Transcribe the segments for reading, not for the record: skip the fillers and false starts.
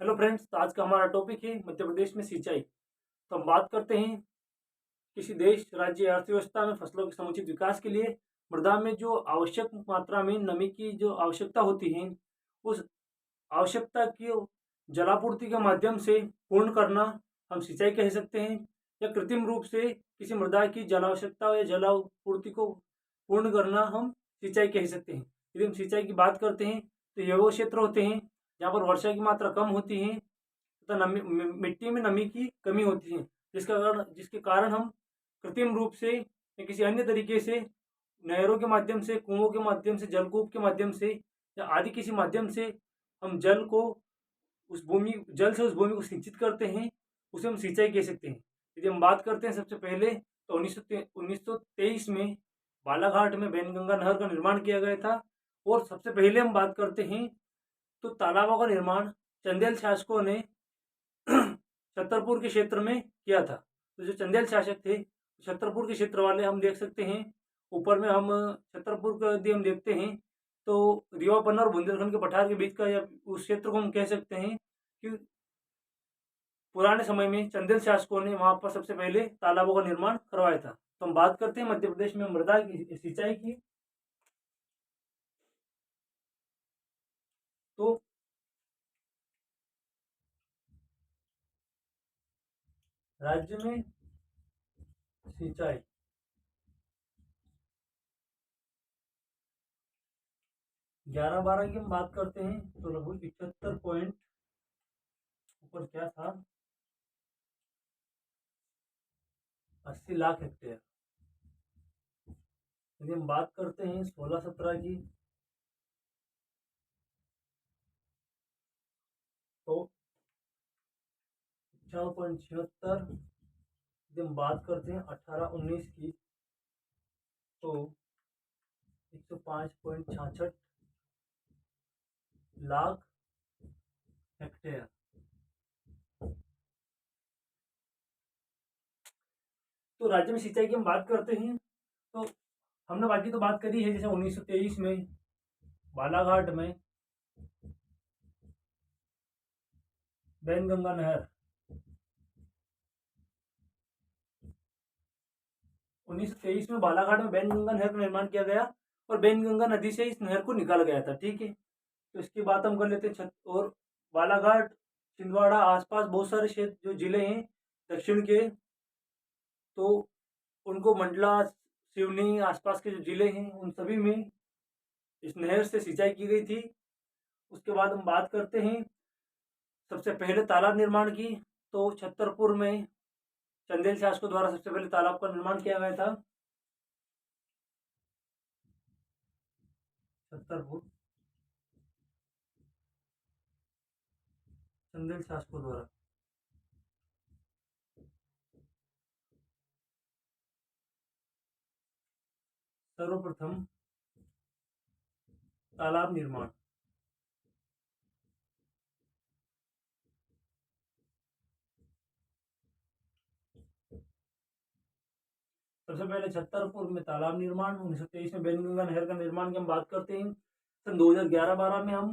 Hello friends, तो आज का हमारा टॉपिक है मध्य प्रदेश में सिंचाई। तो हम बात करते हैं किसी देश, राज्य या अर्थव्यवस्था में फसलों के समुचित विकास के लिए मृदा में जो आवश्यक मात्रा में नमी की जो आवश्यकता होती है, उस आवश्यकता की जलापूर्ति के माध्यम से पूर्ण करना हम सिंचाई कह सकते हैं। या कृत्रिम रूप से किसी मृदा की जल आवश्यकता या जलापूर्ति को पूर्ण करना हम सिंचाई कह सकते हैं। यदि हम सिंचाई की बात करते हैं तो ये वो क्षेत्र होते हैं जहाँ पर वर्षा की मात्रा कम होती है तथा मिट्टी में नमी की कमी होती है, जिसके कारण हम कृत्रिम रूप से या किसी अन्य तरीके से नहरों के माध्यम से, कुओं के माध्यम से, जलकूप के माध्यम से या आदि किसी माध्यम से हम जल से उस भूमि को सिंचित करते हैं, उसे हम सिंचाई कह सकते हैं। यदि हम बात करते हैं सबसे पहले तो 1923 में बालाघाट में बैनगंगा नहर का निर्माण किया गया था। और सबसे पहले हम बात करते हैं तो तालाबों का निर्माण चंदेल शासकों ने छतरपुर के क्षेत्र में किया था। तो जो चंदेल शासक थे, छतरपुर के क्षेत्र वाले हम देख सकते हैं। ऊपर में हम छतरपुर का यदि हम देखते हैं तो रीवापन्ना और बुंदेलखंड के पठार के बीच का या उस क्षेत्र को हम कह सकते हैं कि पुराने समय में चंदेल शासकों ने वहां पर सबसे पहले तालाबों का निर्माण करवाया था। तो हम बात करते हैं मध्य प्रदेश में मृदा की सिंचाई की। तो राज्य में सिंचाई 11-12 की हम बात करते हैं तो लगभग 71 पॉइंट ऊपर क्या था, 80 लाख हेक्टेयर। यदि हम बात करते हैं 16-17 की तो 56.76। यदि हम बात करते हैं 18-19 की तो 105.66 लाख हेक्टेयर। तो राज्य में सिंचाई की हम बात करते हैं तो हमने बाकी तो बात करी है, जैसे 1923 में बालाघाट में बैनगंगा नहर 1923 में बालाघाट में बैनगंगा नहर का निर्माण किया गया और बैनगंगा नदी से इस नहर को निकाला गया था। ठीक है, तो इसकी बात हम कर लेते हैं। और बालाघाट, छिंदवाड़ा, आसपास बहुत सारे क्षेत्र जो जिले हैं दक्षिण के, तो उनको मंडला, सिवनी, आसपास के जो जिले हैं उन सभी में इस नहर से सिंचाई की गई थी। उसके बाद हम बात करते हैं सबसे पहले तालाब निर्माण की। तो छतरपुर में चंदेल शासकों द्वारा सबसे पहले तालाब का निर्माण किया गया था। छतरपुर चंदेल शासकों द्वारा सर्वप्रथम तालाब निर्माण। सबसे पहले छतरपुर में तालाब निर्माण। 1923 में बैनगंगा नहर का निर्माण की हम बात करते हैं। सन 2011-12 में हम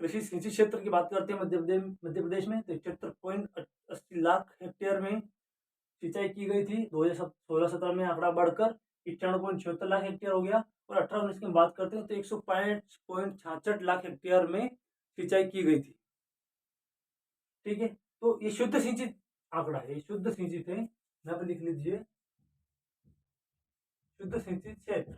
कृषि सिंचित क्षेत्र की बात करते हैं मध्य प्रदेश में, तो 71.80 लाख हेक्टेयर में सिंचाई की गई थी। 2016-17 में आंकड़ा बढ़कर 91.76 लाख हेक्टेयर हो गया। और 18-19 की बात करते हैं तो 105.66 लाख हेक्टेयर में सिंचाई की गई थी। ठीक है, तो ये शुद्ध सिंचित आंकड़ा है, शुद्ध सिंचित है, यहाँ पे लिख लीजिए शुद्ध सिंचित क्षेत्र।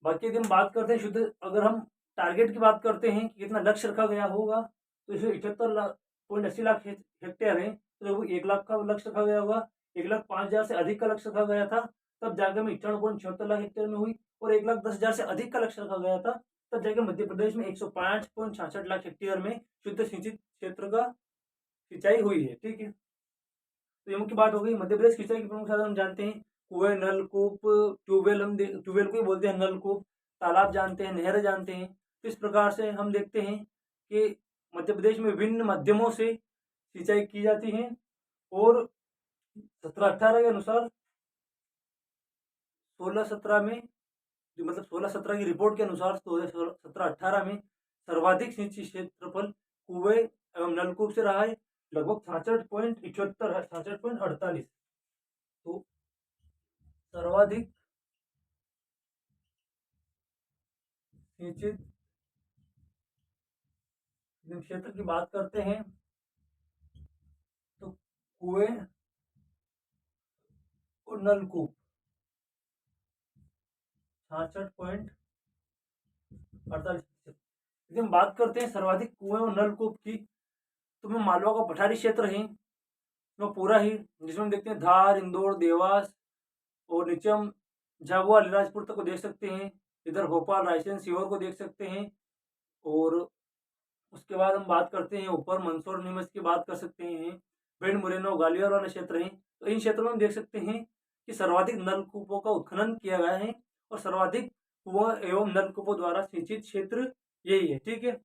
बाकी यदि हम बात करते हैं शुद्ध, अगर हम टारगेट की बात करते हैं कि कितना लक्ष्य रखा गया होगा, तो इसमें 78.80 लाख हेक्टेयर है, तो 1 लाख का लक्ष्य रखा गया होगा। 1,05,000 से अधिक का लक्ष्य रखा गया था, तब जाकर में 91.76 लाख हेक्टेयर में हुई। और 1,10,000 से अधिक का लक्ष्य रखा गया था, तब जाकर मध्य प्रदेश में 105.66 लाख हेक्टेयर में शुद्ध सिंचित क्षेत्र का सिंचाई हुई है। ठीक है, तो ये मुख्य बात हो गई। मध्य प्रदेश सिंचाई के प्रमुख साधन हम जानते हैं, कुएं, नलकूप, ट्यूबवेल, ट्यूबवेल को ही बोलते हैं नलकूप, तालाब जानते हैं, नहरें जानते हैं। तो इस प्रकार से हम देखते हैं कि मध्य प्रदेश में विभिन्न माध्यमों से सिंचाई की जाती है। और 17-18 के अनुसार 16-17 में मतलब 16-17 की रिपोर्ट के अनुसार 2017-18 में सर्वाधिक सिंचित क्षेत्रफल कुएं एवं नलकूप से रहा है, लगभग 66.78 है, 66.48। तो सर्वाधिक सिंचित क्षेत्र की बात करते हैं तो कुएं और नलकूप 66.48%। यदि हम बात करते हैं सर्वाधिक कुएं और नलकूप की, तो मैं मालवा का पठारी क्षेत्र है वो पूरा ही, जिसमें हम देखते हैं धार, इंदौर, देवास और नीचे हम झाबुआ, अलीराजपुर तक को देख सकते हैं। इधर भोपाल, रायसेन, सीहोर को देख सकते हैं। और उसके बाद हम बात करते हैं ऊपर मंदसौर, नीमच की बात कर सकते हैं। भिंड, मुरैना, ग्वालियर वाले क्षेत्र हैं। तो इन क्षेत्रों में हम देख सकते हैं कि सर्वाधिक नलकूपों का उत्खनन किया गया है और सर्वाधिक कुआं एवं नलकूपों द्वारा सिंचित क्षेत्र यही है। ठीक है,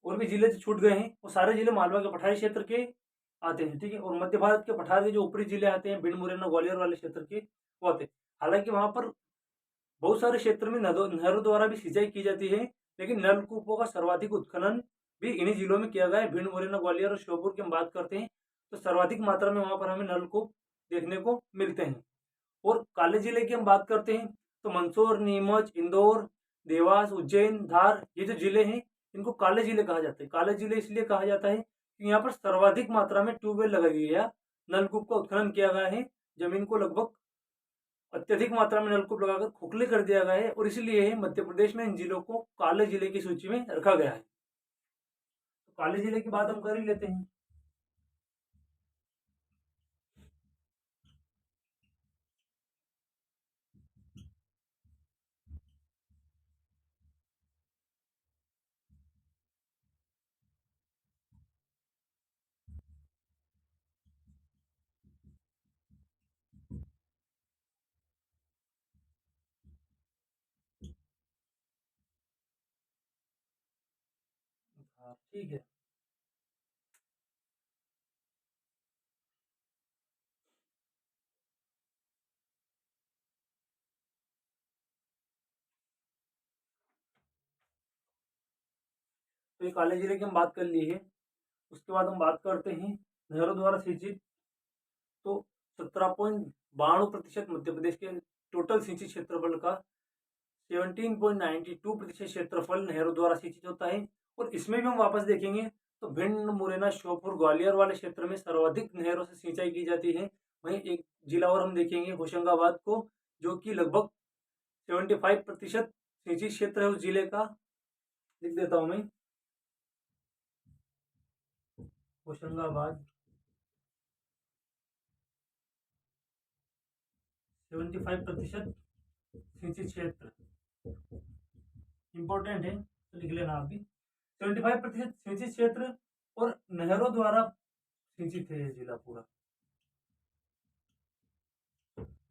और भी जिले जो छूट गए हैं वो सारे जिले मालवा के पठारी क्षेत्र के आते हैं। ठीक है, और मध्य भारत के पठार के जो ऊपरी जिले आते हैं, भिंड, मुरैना, ग्वालियर वाले क्षेत्र के, वो आते हैं। हालांकि वहां पर बहुत सारे क्षेत्र में नहरों द्वारा भी सिंचाई की जाती है, लेकिन नलकूपों का सर्वाधिक उत्खनन भी इन्हीं जिलों में किया गया है। भिंड, मुरैना, ग्वालियर और श्योपुर की हम बात करते हैं तो सर्वाधिक मात्रा में वहां पर हमें नलकूप देखने को मिलते हैं। और काले जिले की हम बात करते हैं तो मंदसौर, नीमच, इंदौर, देवास, उज्जैन, धार, ये जो जिले हैं इनको काले जिले कहा जाता है। काले जिले इसलिए कहा जाता है कि यहाँ पर सर्वाधिक मात्रा में ट्यूबवेल लगाई गई है, नलकूप का उत्खनन किया गया है, जमीन को लगभग अत्यधिक मात्रा में नलकूप लगाकर खोखले कर दिया गया है, और इसलिए मध्य प्रदेश में इन जिलों को काले जिले की सूची में रखा गया है। तो काले जिले की बात हम कर ही लेते हैं। हाँ, ठीक है। तो ये काले जिले की हम बात कर ली है। उसके बाद हम बात करते हैं नहरों द्वारा सिंचित। तो 17.92% मध्य प्रदेश के टोटल सिंचित क्षेत्रफल का 17.92% क्षेत्रफल नहरों द्वारा सिंचित होता है। और इसमें भी हम वापस देखेंगे तो भिंड, मुरैना, श्योपुर, ग्वालियर वाले क्षेत्र में सर्वाधिक नहरों से सिंचाई की जाती है। वहीं एक जिला और हम देखेंगे होशंगाबाद को, जो कि लगभग 75% सिंचित क्षेत्र है उस जिले का। लिख देता हूं मैं, होशंगाबाद 75% सिंचित क्षेत्र इंपॉर्टेंट है, तो लिख लेना आप भी। 75% सिंचित क्षेत्र और नहरों द्वारा सिंचित है ये जिला पूरा,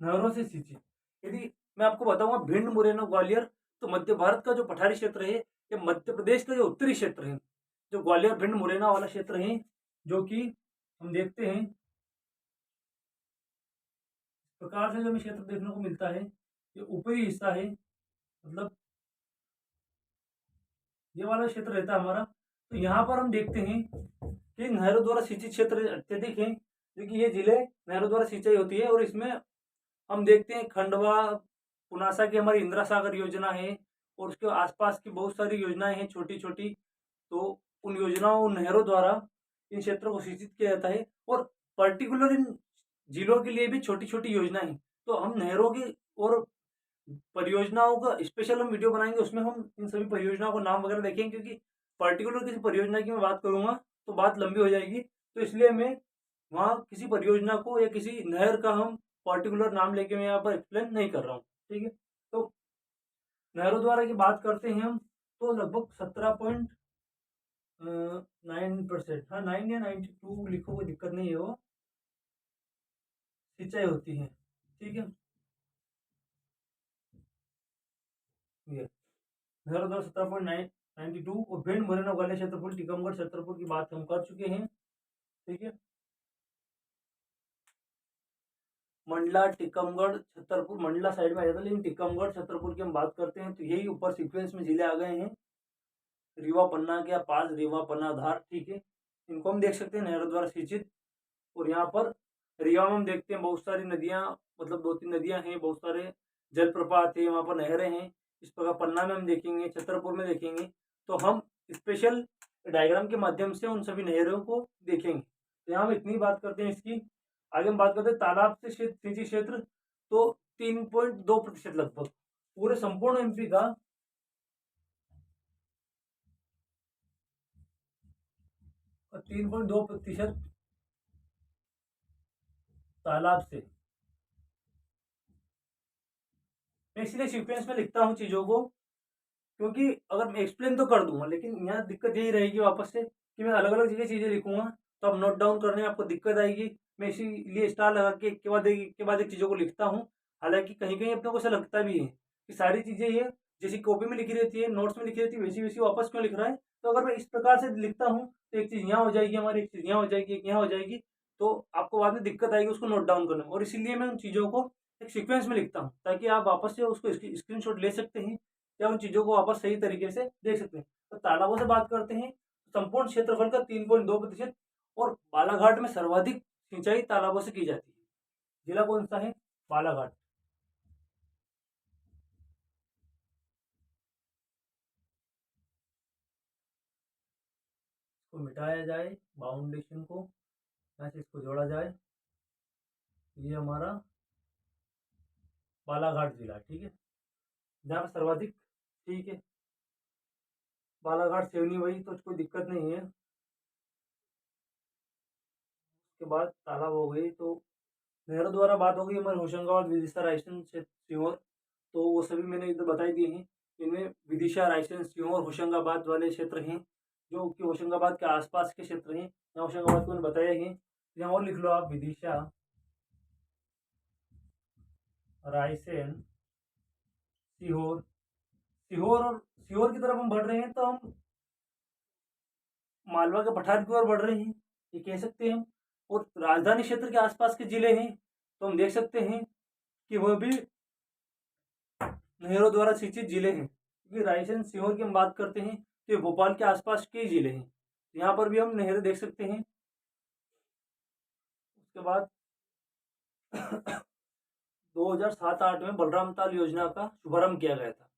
नहरों से सिंचित। यदि मैं आपको बताऊंगा भिंड, मुरैना, ग्वालियर, तो मध्य भारत का जो पठारी क्षेत्र है, ये मध्य प्रदेश का जो उत्तरी क्षेत्र है, जो ग्वालियर, भिंड, मुरैना वाला क्षेत्र है, जो कि हम देखते हैं इस प्रकार से जो हमें क्षेत्र देखने को मिलता है, ये ऊपरी हिस्सा है, मतलब ये वाला क्षेत्र रहता है हमारा। तो यहाँ पर हम देखते हैं कि नहरों द्वारा सिंचित क्षेत्र अत्यधिक है, क्योंकि ये जिले नहरों द्वारा सिंचाई होती है। और इसमें हम देखते हैं खंडवा, पुनासा की हमारी इंदिरा सागर योजना है, और उसके आसपास की बहुत सारी योजनाएं हैं छोटी छोटी। तो उन योजनाओं, नहरों द्वारा इन क्षेत्रों को सिंचित किया जाता है। और पर्टिकुलर इन जिलों के लिए भी छोटी छोटी योजनाएं हैं। तो हम नहरों की और परियोजनाओं का स्पेशल हम वीडियो बनाएंगे, उसमें हम इन सभी परियोजनाओं को नाम वगैरह देखेंगे, क्योंकि पर्टिकुलर किसी परियोजना की मैं बात करूंगा तो बात लंबी हो जाएगी। तो इसलिए मैं वहाँ किसी परियोजना को या किसी नहर का हम पर्टिकुलर नाम लेके मैं यहाँ पर एक्सप्लेन नहीं कर रहा हूँ। ठीक है, तो नहरों द्वारा की बात करते हैं हम, तो लगभग 17.9%, हाँ 9 या 92 लिखो, कोई दिक्कत नहीं है, वो सिंचाई होती है। ठीक है, ये नहरों द्वारा 17.92। और भिंड, मुरैना, ग्वालियर, छतरपुर, टीकमगढ़, छतरपुर की बात हम कर चुके हैं। ठीक है, मंडला, टीकमगढ़, छतरपुर, मंडला साइड में आ जाता है, लेकिन टीकमगढ़, छतरपुर की हम बात करते हैं तो यही ऊपर सीक्वेंस में जिले आ गए हैं। रीवा पन्ना के पास, रीवा पन्ना धार, ठीक है, इनको हम देख सकते हैं नहरों द्वारा सिंचित। और यहाँ पर रीवा में हम देखते हैं बहुत सारी नदियाँ, मतलब 2-3 नदियाँ हैं, बहुत सारे जलप्रपात है, वहाँ पर नहरें हैं। इस प्रकार पन्ना में हम देखेंगे, छतरपुर में देखेंगे, तो हम स्पेशल डायग्राम के माध्यम से उन सभी नहरों को देखेंगे। तो यहाँ हम इतनी बात करते हैं इसकी। आगे हम बात करते हैं तालाब से सिंचित क्षेत्र, तो 3.2% लगभग पूरे संपूर्ण एमपी का 3.2% तालाब से। मैं इसलिए सीक्वेंस में लिखता हूँ चीज़ों को, क्योंकि अगर मैं एक्सप्लेन तो कर दूंगा, लेकिन यहाँ दिक्कत यही रहेगी वापस से कि मैं अलग अलग जगह चीज़ें लिखूंगा, तो अब नोट डाउन करने में आपको दिक्कत आएगी। मैं इसीलिए स्टार लगा के एक के बाद एक चीज़ों को लिखता हूँ। हालांकि कहीं कहीं अपने को ऐसा लगता भी है कि सारी चीज़ें ये जैसी कॉपी में लिखी रहती है, नोट्स में लिखी रहती है, वैसी वैसी वापस क्यों लिख रहा है। तो अगर मैं इस प्रकार से लिखता हूँ तो एक चीज़ यहाँ हो जाएगी हमारी, एक चीज़ यहाँ हो जाएगी, एक यहाँ हो जाएगी, तो आपको बाद में दिक्कत आएगी उसको नोट डाउन करने में। और इसीलिए मैं उन चीज़ों को एक सीक्वेंस में लिखता हूँ, ताकि आप वापस से उसको स्क्रीनशॉट ले सकते हैं या उन चीज़ों को वापस सही तरीके से देख सकते हैं। तो तालाबों से बात करते हैं, संपूर्ण क्षेत्रफल का 3.2%। और बालाघाट में सर्वाधिक सिंचाई तालाबों से की जाती है। जिला कौन सा है? बालाघाट। इसको मिटाया जाए, बाउंडेशन को यहाँ से इसको जोड़ा जाए, ये हमारा बालाघाट जिला, ठीक है, जहाँ पर सर्वाधिक, ठीक है, बालाघाट सेवनी वही, तो कोई दिक्कत नहीं है। उसके बाद तालाब हो गई, तो नहरों द्वारा बात हो गई हमारे होशंगाबाद, विदिशा, रायसेन, सीहोर, तो वो सभी मैंने इधर बता ही दिए हैं। इनमें विदिशा, रायसेन, सीहोर, होशंगाबाद वाले क्षेत्र हैं, जो कि होशंगाबाद के आसपास के क्षेत्र हैं। यहाँ होशंगाबाद को मैंने बताया ही, यहाँ और लिख लो आप, विदिशा, रायसेन, सीहोर। सीहोर की तरफ हम बढ़ रहे हैं तो हम मालवा के पठार की ओर बढ़ रहे हैं, ये कह सकते हैं हम। और राजधानी क्षेत्र के आसपास के जिले हैं तो हम देख सकते हैं कि वह भी नहरों द्वारा सिंचित जिले हैं, क्योंकि रायसेन, सीहोर की हम बात करते हैं तो ये भोपाल के आसपास के जिले हैं, यहाँ पर भी हम नहरें देख सकते हैं। उसके बाद 2007-8 में बलराम ताल योजना का शुभारंभ किया गया था।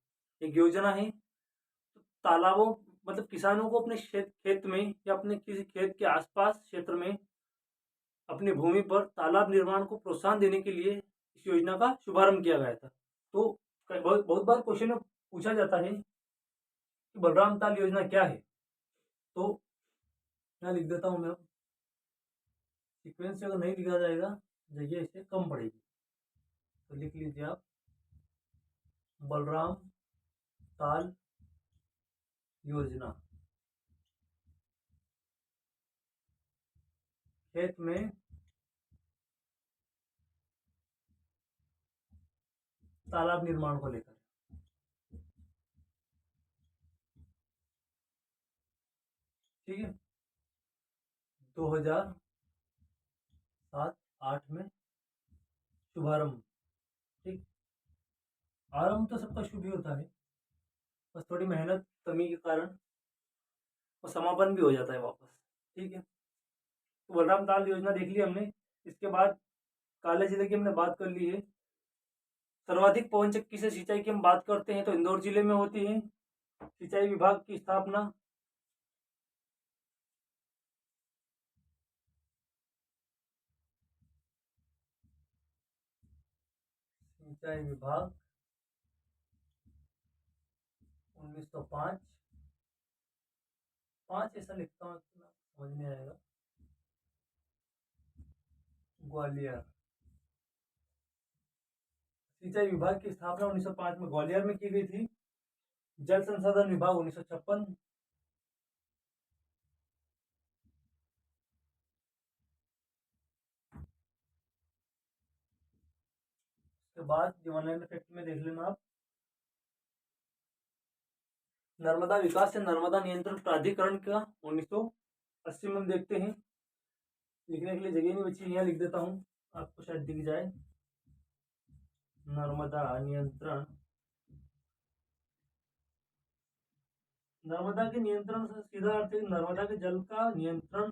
एक योजना है, तो तालाबों, मतलब किसानों को अपने खेत में या अपने किसी खेत के आसपास क्षेत्र में अपनी भूमि पर तालाब निर्माण को प्रोत्साहन देने के लिए इस योजना का शुभारंभ किया गया था। तो बहुत बार क्वेश्चन में पूछा जाता है कि बलराम ताल योजना क्या है, तो यहाँ लिख देता हूँ मैं। सीक्वेंस से अगर नहीं लिखा जाएगा जगह इससे कम पड़ेगी, तो लिख लीजिए आप, बलराम ताल योजना खेत में तालाब निर्माण को लेकर, ठीक है, 2007-8 में शुभारंभ, ठीक। आरंभ तो सबका शुभ ही होता है, बस थोड़ी मेहनत कमी के कारण वो समापन भी हो जाता है वापस, ठीक है। तो बलराम ताल योजना देख ली हमने। इसके बाद काले जिले की हमने बात कर ली है। सर्वाधिक पवन चक्की से सिंचाई की हम बात करते हैं तो इंदौर जिले में होती है। सिंचाई विभाग की स्थापना सिंचाई विभाग 1905, 5 ऐसा लिखता हूँ, समझ में आएगा, ग्वालियर। सिंचाई विभाग की स्थापना 1905 में ग्वालियर में की गई थी। जल संसाधन विभाग 1956। उसके बाद ऑनलाइन फैक्ट में देख लेना आप, नर्मदा विकास से नर्मदा नियंत्रण प्राधिकरण का 1980 में हम देखते हैं। लिखने के लिए जगह नहीं बची, यहाँ लिख देता हूँ, आपको शायद दिख जाए। नर्मदा नियंत्रण, नर्मदा के नियंत्रण से सीधा अर्थ है नर्मदा के जल का नियंत्रण,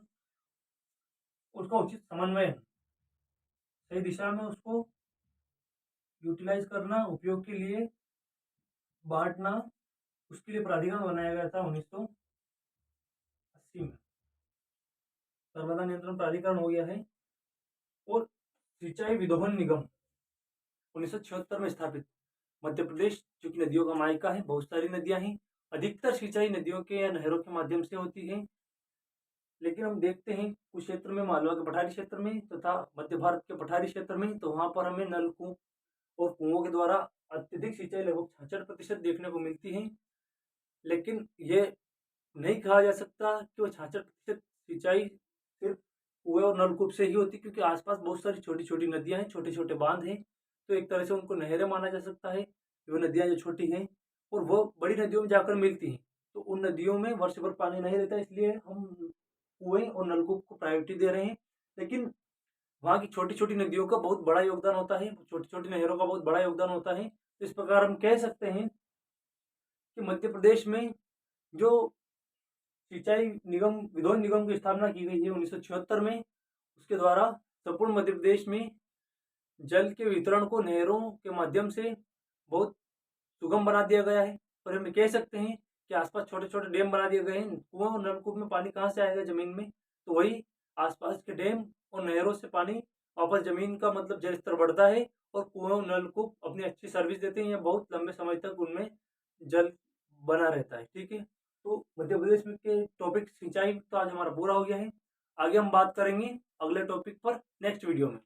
उसका उचित समन्वय, सही दिशा में उसको यूटिलाइज करना, उपयोग के लिए बांटना, उसके लिए प्राधिकरण बनाया गया था 1980 में। नर्मदा नियंत्रण प्राधिकरण हो गया है। और सिंचाई विदोहन निगम 1976 में स्थापित। मध्य प्रदेश जो कि नदियों का मायका है, बहुत सारी नदियां हैं, अधिकतर सिंचाई नदियों के या नहरों के माध्यम से होती है। लेकिन हम देखते हैं कुछ क्षेत्र में, मालवा के पठारी क्षेत्र में तथा मध्य भारत के पठारी क्षेत्र में, तो वहां पर हमें नलकूप और कुओं के द्वारा अत्यधिक सिंचाई लगभग 66% देखने को मिलती है। लेकिन ये नहीं कहा जा सकता कि वो 66% सिंचाई सिर्फ कुएं और नलकूप से ही होती, क्योंकि आसपास बहुत सारी छोटी छोटी नदियां हैं, छोटे छोटे बांध हैं, तो एक तरह से उनको नहरें माना जा सकता है। वो नदियां जो छोटी हैं और वो बड़ी नदियों में जाकर मिलती हैं, तो उन नदियों में वर्ष भर पानी नहीं रहता, इसलिए हम कुएं और नलकूप को प्रायोरिटी दे रहे हैं। लेकिन वहाँ की छोटी छोटी नदियों का बहुत बड़ा योगदान होता है, छोटी छोटी नहरों का बहुत बड़ा योगदान होता है। इस प्रकार हम कह सकते हैं कि मध्य प्रदेश में जो सिंचाई निगम, विधोन निगम की स्थापना की गई है 1976 में, उसके द्वारा संपूर्ण मध्य प्रदेश में जल के वितरण को नहरों के माध्यम से बहुत सुगम बना दिया गया है। और हम कह सकते हैं कि आसपास छोटे छोटे डैम बना दिए गए हैं। कुआं और नलकूप में पानी कहाँ से आएगा जमीन में, तो वही आसपास के डैम और नहरों से पानी वापस जमीन का मतलब जल स्तर बढ़ता है, और कुआं और नलकूप अपनी अच्छी सर्विस देते हैं या बहुत लंबे समय तक उनमें जल बना रहता है। ठीक है, तो मध्य प्रदेश में के टॉपिक सिंचाई तो आज हमारा पूरा हो गया है। आगे हम बात करेंगे अगले टॉपिक पर नेक्स्ट वीडियो में।